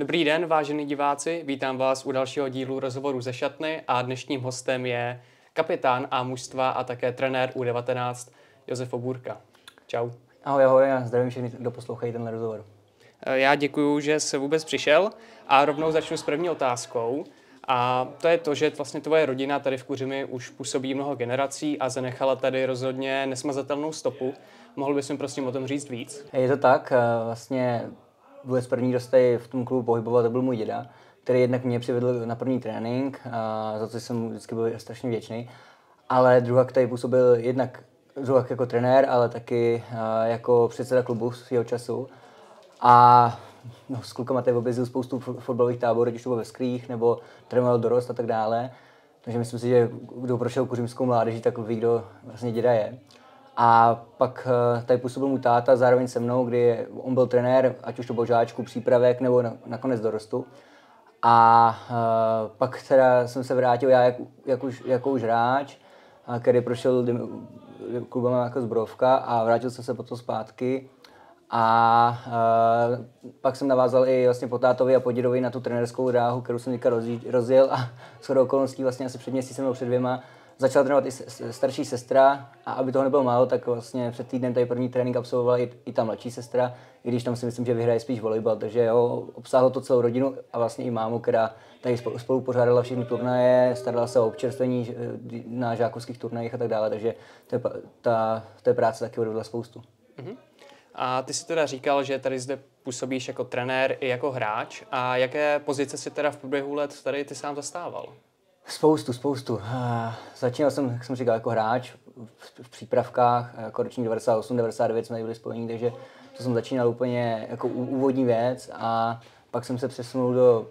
Dobrý den, vážení diváci, vítám vás u dalšího dílu rozhovoru ze šatny a dnešním hostem je kapitán A mužstva a také trenér U19 Josef Oburka. Čau. Ahoj, a zdravím všechny, kdo poslouchají tenhle rozhovor. Já děkuju, že jsi vůbec přišel a rovnou začnu s první otázkou. A to je to, že vlastně tvoje rodina tady v Kuřimi už působí mnoho generací a zanechala tady rozhodně nesmazatelnou stopu. Mohl bys mi prosím o tom říct víc? Je to tak, vlastně vůbec první, kdo se tady v tom klubu pohyboval, to byl můj děda, který jednak mě přivedl na první trénink, za co jsem vždycky byl strašně vděčný. Ale druhak tady působil jednak jako trenér, ale taky jako předseda klubu svého času. A s klukama tady objezdil spoustu fotbalových táborů, ať už to bylo ve Skrých, nebo trénoval dorost a tak dále. Takže myslím si, že kdo prošel kuřimskou mládeží, tak ví, kdo vlastně děda je. A pak tady působil můj táta zároveň se mnou, kdy on byl trenér, ať už to byl žáčku, přípravek nebo nakonec dorostu. A pak teda jsem se vrátil já jako už hráč, který prošel klubem jako Zbrojovka a vrátil jsem se potom zpátky. A pak jsem navázal i vlastně po tátovi a po dědovi na tu trenérskou dráhu, kterou jsem teďka rozjel a shodou okolností vlastně asi před měsícem nebo před 2 začala trénovat i starší sestra a aby toho nebylo málo, tak vlastně před týdnem tady první trénink absolvovala i ta mladší sestra, i když tam si myslím, že vyhraje spíš volejbal, takže jo, obsáhlo to celou rodinu a vlastně i mámu, která tady spolu pořádala všechny turnaje, starala se o občerstvení na žákovských turnajích a tak dále, takže to je práce taky odvedla spoustu. Mhm. A ty si teda říkal, že tady zde působíš jako trenér i jako hráč. A jaké pozice si teda v průběhu let tady ty sám zastával? Spoustu. Začínal jsem, jak jsem říkal, jako hráč v přípravkách, jako ročník 98, 99 jsme byli spojení, takže to jsem začínal úplně jako úvodní věc a pak jsem se přesunul do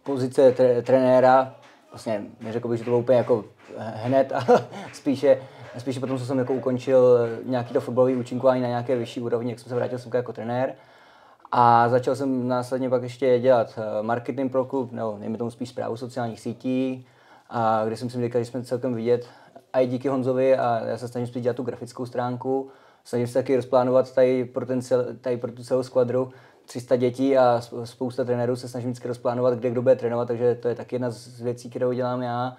pozice trenéra. Vlastně neřekl bych, že to bylo úplně jako hned, ale spíše potom, co jsem jako ukončil nějaký to fotbalové účinkování na nějaké vyšší úrovni, jak jsem se vrátil jsem jako trenér. A začal jsem následně pak ještě dělat marketing pro klub, nebo nejme tomu spíš správu sociálních sítí, a kde jsem si říkal, že jsme celkem vidět a i díky Honzovi a já se snažím spíš dělat tu grafickou stránku. Snažím se taky rozplánovat tady pro tu celou skvadru 300 dětí a spousta trenérů se snažím vždycky rozplánovat, kde kdo bude trénovat, takže to je taky jedna z věcí, kterou dělám já.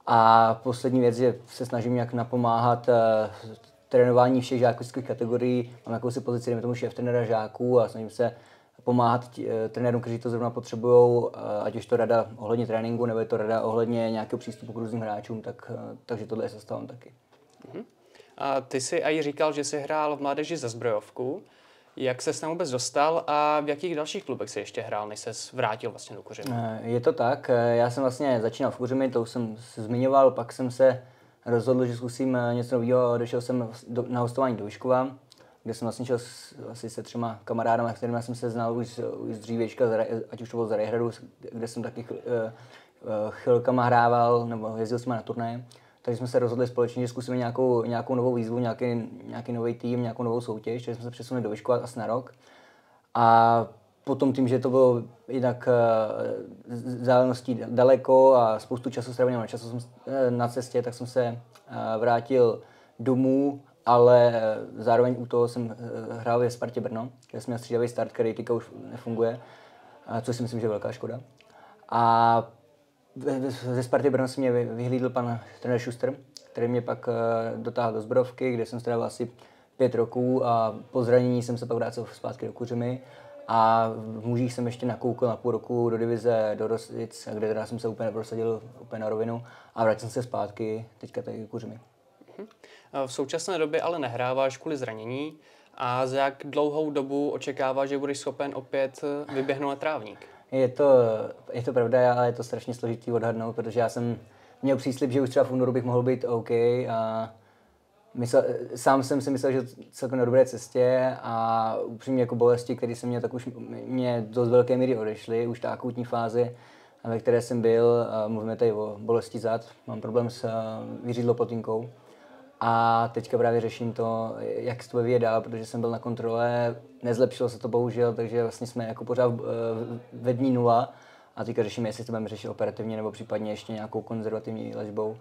A poslední věc, že se snažím nějak napomáhat trénování všech žákovských kategorií. Mám jakousi pozici, dejme tomu šéf trenéra žáků a snažím se pomáhat trenérům, kteří to zrovna potřebují, ať už to rada ohledně tréninku, nebo je to rada ohledně nějakého přístupu k různým hráčům, takže tohle se stávám taky. Uh-huh. A ty jsi i říkal, že jsi hrál v mládeži za Zbrojovku. Jak ses tam vůbec dostal a v jakých dalších klubech jsi ještě hrál, než ses vrátil vlastně do Kuřimy? Je to tak, já jsem vlastně začínal v Kuřimi, to už jsem se zmiňoval, pak jsem se rozhodl, že zkusím něco nového a došel jsem na hostování do Vyškova, kde jsem vlastně šel asi se 3 kamarádama, s kterými jsem se znal už z dřívěčka, ať už to bylo z Rejhradu, kde jsem taky chvilkama hrával, nebo jezdil jsme na turnaje. Takže jsme se rozhodli společně, že zkusíme nějakou novou výzvu, nějaký nový tým, nějakou novou soutěž, takže jsme se přesunuli do Vyškova asi na rok. A potom tím, že to bylo jinak vzdáleností daleko a spoustu času strávil na cestě, tak jsem se vrátil domů, ale zároveň u toho jsem hrál ve Spartě Brno, kde jsem měl střídavý start, který teďka už nefunguje, což si myslím, že je velká škoda. A ze Sparty Brno si mě vyhlídl pan trenér Schuster, který mě pak dotáhl do Zbrojovky, kde jsem strávil asi 5 roků a po zranění jsem se pak vrátil zpátky do Kuřimy. A v mužích jsem ještě nakoukl na půl roku do divize do Rosic, kde teda jsem se úplně prosadil úplně na rovinu a vrátil jsem se zpátky teďka tady do Kuřimy. V současné době ale nehráváš kvůli zranění a za jak dlouhou dobu očekáváš, že budeš schopen opět vyběhnout na trávník? Je to pravda, ale je to strašně složitý odhadnout, protože já jsem měl příslib, že už třeba v únoru bych mohl být OK a sám jsem si myslel, že celkem na dobré cestě a upřímně jako bolesti, které jsem měl, tak už mě dost velké míry odešly, už ta akutní fáze, ve které jsem byl, mluvíme tady o bolesti zad, mám problém s vyřídlopotinkou a teďka právě řeším to, jak se to vyvíje dál, protože jsem byl na kontrole, nezlepšilo se to bohužel, takže vlastně jsme jako pořád ve dní 0 a teďka řešíme, jestli to budeme řešit operativně nebo případně ještě nějakou konzervativní léčbou.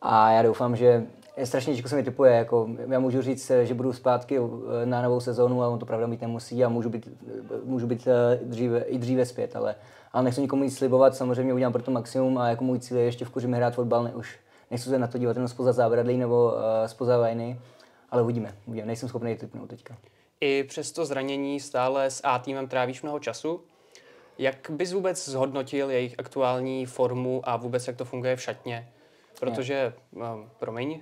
A já doufám, že strašně těžko se mi typuje, jako já můžu říct, že budu zpátky na novou sezónu, ale on to pravda být nemusí a můžu být dříve zpět, ale nechci nikomu nic slibovat, samozřejmě udělám pro to maximum a jako můj cíl je ještě v Kuřimi hrát fotbal, už nechci se na to dívat jenom zpoza zábradlí nebo zpoza vajny, ale uvidíme, nejsem schopný typnout teďka. I přes to zranění stále s A týmem trávíš mnoho času. Jak bys vůbec zhodnotil jejich aktuální formu a vůbec jak to funguje v šatně? Protože, promiň,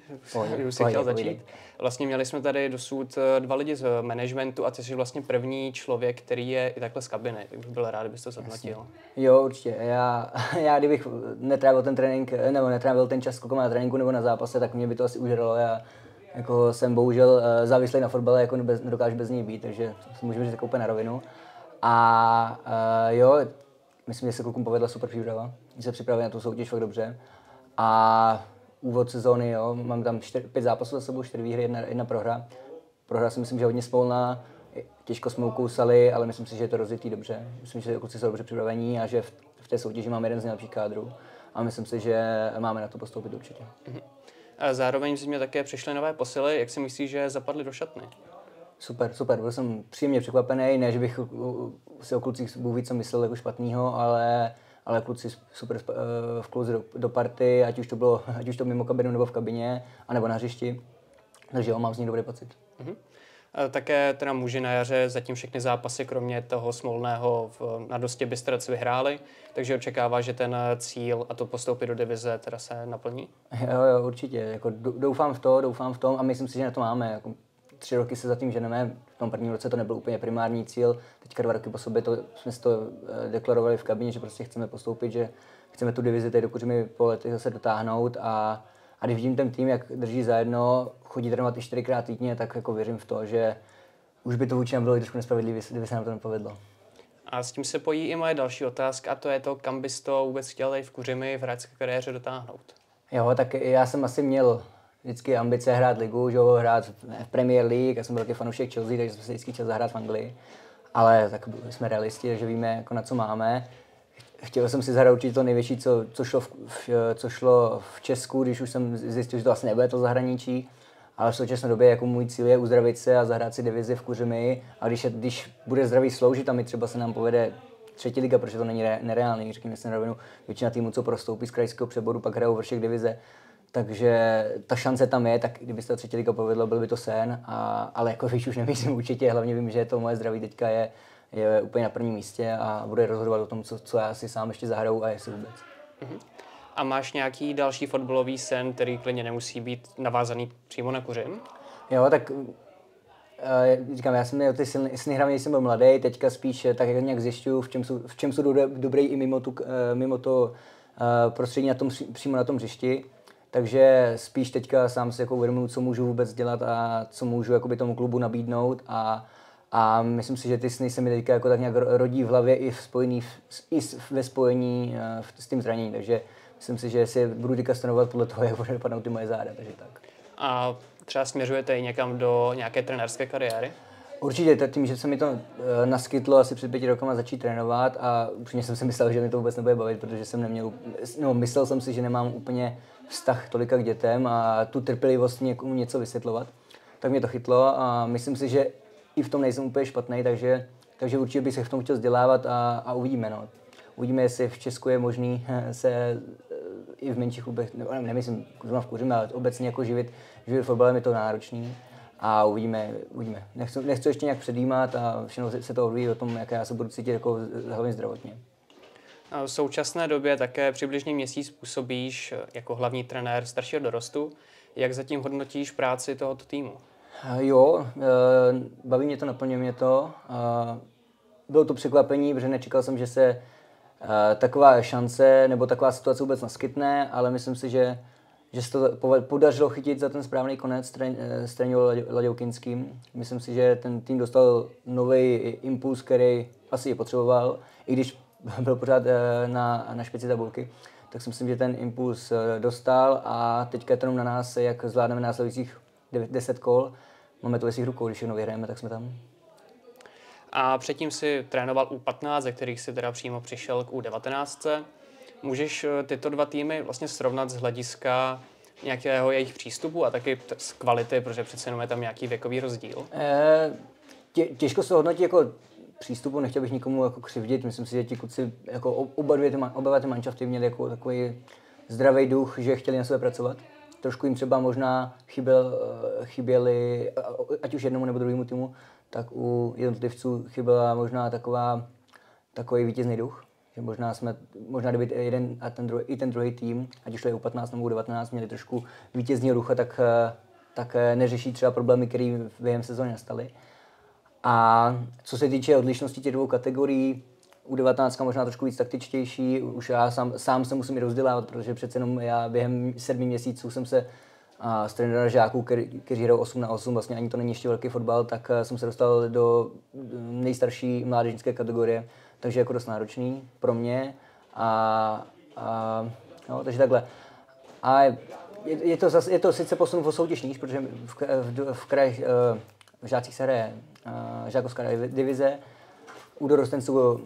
už si chtěl začít. Vlastně měli jsme tady dosud 2 lidi z managementu a ty jsi vlastně první člověk, který je i takhle z kabiny. Tak bych byl rád, kdybys to zhodnotil. Jo, určitě. Já kdybych netrávil ten trénink, nebo netrávil ten čas klukama na tréninku nebo na zápase, tak mě by to asi užralo. Já jako jsem bohužel závislý na fotbale, jako nedokážu bez něj být, takže můžeme říct úplně na rovinu. A jo, myslím, že se klukům povedla super příprava. Že se připravili na tu soutěž fakt dobře. A úvod sezóny, jo, mám tam 5 zápasů za sebou, 4 výhry, jedna prohra. Prohra si myslím, že hodně smolná, těžko jsme ukousali, ale myslím si, že je to rozjetý dobře. Myslím, že kluci jsou dobře připravení a že v té soutěži máme jeden z nejlepších kádrů. A myslím si, že máme na to postoupit určitě. A zároveň si mě také přišly nové posily. Jak si myslíš, že zapadly do šatny? Super. Byl jsem příjemně překvapený, ne, že bych si o klucích Bůh ví, co myslel jako špatného, ale kluci super vklouzli do party, ať už to mimo kabinu nebo v kabině, anebo na hřišti. Takže jo, mám z nich dobrý pocit. Také teda muži na jaře zatím všechny zápasy, kromě toho smolného na Dostě Bystrec vyhráli, takže očekává, že ten cíl a to postoupit do divize teda se naplní? Jo, určitě. Jako doufám v tom a myslím si, že na to máme. Jako 3 roky se za tím ženeme, v tom prvním roce to nebyl úplně primární cíl, teďka 2 roky po sobě jsme si to deklarovali v kabině, že prostě chceme postoupit, že chceme tu divizi tady do Kuřimi po letech zase dotáhnout a když vidím ten tým, jak drží zajedno, chodí trénovat i 4krát týdně, tak jako věřím v to, že už by to vůči nám bylo trošku nespravedlivé, kdyby se nám to nepovedlo. A s tím se pojí i moje další otázka, a to je to, kam bys to vůbec chtěl tady v Kuřimi v hráčské kariéře dotáhnout? Jo, tak já jsem asi měl vždycky ambice hrát ligu, že hrát v Premier League, já jsem byl taky fanoušek Chelsea, takže jsem se vždycky chtěl zahrát v Anglii. Ale tak jsme realisti, takže víme, jako na co máme. Chtěl jsem si zahrát určitě to největší, co šlo v Česku, když už jsem zjistil, že to asi nebude to zahraničí. Ale v současné době jako můj cíl je uzdravit se a zahrát si divizi v Kuřimi. A když bude zdravý sloužit a my třeba se nám povede 3. liga, protože to není nereálný, řekněme si na rovinu, většina týmů, co prostoupí z krajského přeboru, pak hrajou vršek divize. Takže ta šance tam je, tak kdyby se ta 3. liga povedla, byl by to sen, ale jako víš, už nemyslím určitě, hlavně vím, že to moje zdraví teďka je úplně na prvním místě a bude rozhodovat o tom, co já si sám ještě zahraju a jestli vůbec. A máš nějaký další fotbalový sen, který klidně nemusí být navázaný přímo na Kuřim? Jo, tak říkám, já jsem měl ty sny hlavně, když jsem byl mladý, teďka spíš tak jak nějak zjišťuju, v čem jsou dobrý i mimo to prostředí přímo na tom hřišti. Takže spíš teďka sám si jako uvědomuji, co můžu vůbec dělat a co můžu jakoby tomu klubu nabídnout a myslím si, že ty sny se mi teďka jako tak nějak rodí v hlavě i ve spojení s tím zraněním, takže myslím si, že si budu teďka stanovat podle toho, jak bude dopadnout ty moje záda, takže tak. A třeba směřujete i někam do nějaké trenérské kariéry? Určitě, tím, že se mi to naskytlo asi před 5 rokama začít trénovat a upřímně jsem si myslel, že mi to vůbec nebude bavit, protože jsem neměl, myslel jsem si, že nemám úplně vztah tolika k dětem a tu trpělivost někomu něco vysvětlovat. Tak mě to chytlo a myslím si, že i v tom nejsem úplně špatný, takže určitě bych se v tom chtěl vzdělávat a uvidíme. No. Uvidíme, jestli v Česku je možný se i v menších klubech, nemyslím v Kuřimi, ale obecně jako živit fotbalem je to náročný. A uvidíme. Nechci ještě nějak předjímat a všechno se to odvíjí o tom, jak já se budu cítit jako hlavně zdravotně. V současné době také přibližně měsíc působíš jako hlavní trenér staršího dorostu. Jak zatím hodnotíš práci tohoto týmu? Jo, baví mě to, naplňuje mě to. Bylo to překvapení, protože nečekal jsem, že se taková šance nebo taková situace vůbec naskytne, ale myslím si, že se to podařilo chytit za ten správný konec s trenérem Laďoukinským. Myslím si, že ten tým dostal nový impuls, který asi je potřeboval, i když byl pořád na špici tabulky. Tak si myslím, že ten impuls dostal a teďka je to na nás, jak zvládneme následujících 10 kol. Máme to ve svých rukou, když všechno vyhrajeme, tak jsme tam. A předtím si trénoval U15, ze kterých si teda přímo přišel k U19. Můžeš tyto 2 týmy vlastně srovnat z hlediska nějakého jejich přístupu a taky z kvality, protože přece jenom je tam nějaký věkový rozdíl? Těžko se hodnotí jako přístupu, nechtěl bych nikomu jako křivdit, myslím si, že ti kluci, jako oba ty manšafty měli jako takový zdravý duch, že chtěli na sebe pracovat. Trošku jim třeba možná chyběli, ať už jednomu nebo druhému týmu, tak u jednotlivců chyběla možná takový vítězný duch. Že možná kdyby jeden a ten druhý tým, ať už to je U15 nebo U19, měli trošku vítězného ducha, tak neřeší třeba problémy, které během sezóny nastaly. A co se týče odlišnosti těch dvou kategorií, U19 možná trošku víc taktičtější, už já sám se musím i rozdělávat, protože přece jenom já během 7 měsíců jsem se z trenéra žáků, kteří hrajou 8-8, vlastně ani to není ještě velký fotbal, tak jsem se dostal do nejstarší mládežnické kategorie, takže jako dost náročný pro mě. No, takže takhle. A je to sice posun o soutěž níž, protože v žácích se hraje žákovská divize, u dorostenců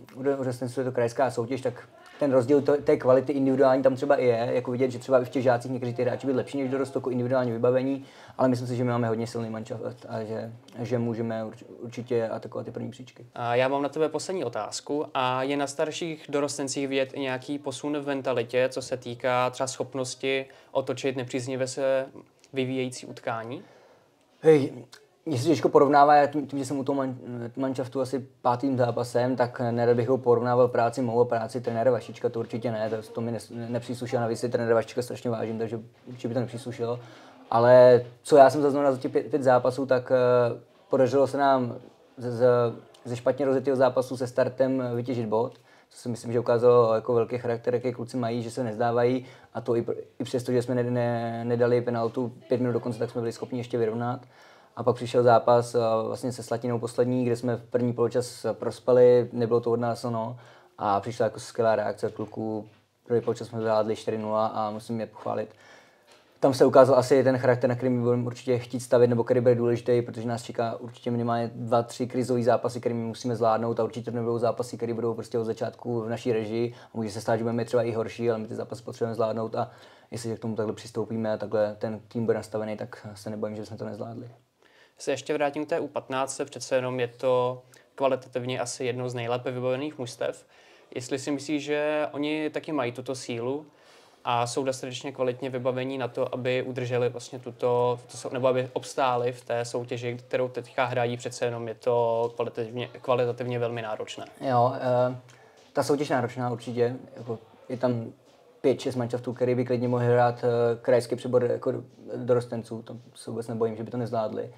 je to krajská soutěž, tak ten rozdíl té kvality individuální tam třeba i je, jako vidět, že třeba i v těch žácích někteří ty hráči byli lepší než dorost, jako individuální vybavení, ale myslím si, že my máme hodně silný manšaft a že můžeme určitě atakovat ty první příčky. A já mám na tebe poslední otázku a je na starších dorostencích vidět i nějaký posun v mentalitě, co se týká třeba schopnosti otočit nepříznivě se vyvíjející utkání? Hej, mě se těžko porovnává, tím, že jsem u toho manšaftu asi 5. zápasem, tak nerad bych ho porovnával práci mou a práci trenéra Vašička, to určitě ne, to mi nepříslušelo, navíc si trenéra Vašička strašně vážím, takže určitě by to nepříslušelo. Ale co já jsem zaznamenal za těch 5 zápasů, tak podařilo se nám ze špatně rozjetého zápasu se startem vytěžit bod, co si myslím, že ukázalo jako velký charakter, jaký kluci mají, že se nezdávají, a to i přesto, že jsme nedali penaltu 5 minut do konce, tak jsme byli schopni ještě vyrovnat. A pak přišel zápas vlastně se Slatinou poslední, kde jsme v první poločas prospali, nebylo to od nás ono, a přišla jako skvělá reakce od kluků. První poločas jsme zvládli 4-0 a musím je pochválit. Tam se ukázal asi ten charakter, na který my budeme určitě chtít stavět, nebo který bude důležitý, protože nás čeká určitě minimálně 2-3 krizové zápasy, které my musíme zvládnout, a určitě to nebudou zápasy, které budou prostě od začátku v naší režii. Může se stát, že budeme třeba i horší, ale my ty zápasy potřebujeme zvládnout, a jestli k tomu takhle přistoupíme a takhle ten tým bude nastavený, tak se nebojím, že jsme to nezvládli. Se ještě vrátím k té U15, přece jenom je to kvalitativně asi jednou z nejlépe vybavených mužstev. Jestli si myslíš, že oni taky mají tuto sílu a jsou dostatečně kvalitně vybavení na to, aby udrželi vlastně nebo aby obstáli v té soutěži, kterou teďka hrají, přece jenom je to kvalitativně velmi náročné. Jo, ta soutěž náročná určitě, jako je tam 5-6 manšaftů, který by klidně mohli hrát krajský přebor jako dorostenců, to se vůbec nebojím, že by to nezvládli.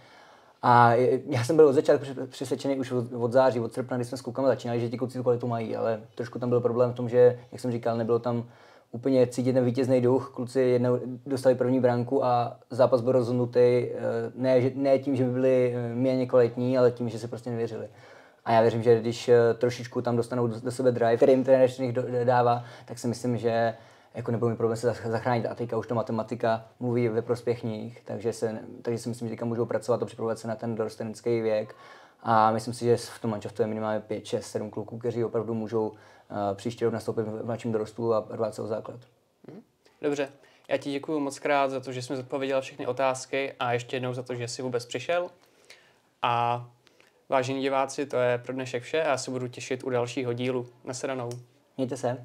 A já jsem byl od začátku přesvědčený už od září, od srpna, kdy jsme s klukama začínali, že ti kluci tu kvalitu mají, ale trošku tam byl problém v tom, že, jak jsem říkal, nebylo tam úplně cítit ten vítězný duch. Kluci jednou dostali první branku a zápas byl rozhodnutý ne tím, že by byli méně kvalitní, ale tím, že se prostě nevěřili. A já věřím, že když trošičku tam dostanou do sebe drive, který jim trenér dává, tak si myslím, že jako nebyl mi problém se zachránit, a teďka už to matematika mluví ve prospěch nich, takže si myslím, že teďka můžou pracovat a připravovat se na ten dorostenecký věk, a myslím si, že v tom manšaftu je minimálně 5, 6, 7 kluků, kteří opravdu můžou příští rok nastoupit v mladším dorostu a rvát se o základ. Dobře, já ti děkuji moc krát za to, že jsi mi zodpověděl všechny otázky, a ještě jednou za to, že jsi vůbec přišel. A vážení diváci, to je pro dnešek vše a já se budu těšit u dalšího dílu. Nashledanou. Mějte se.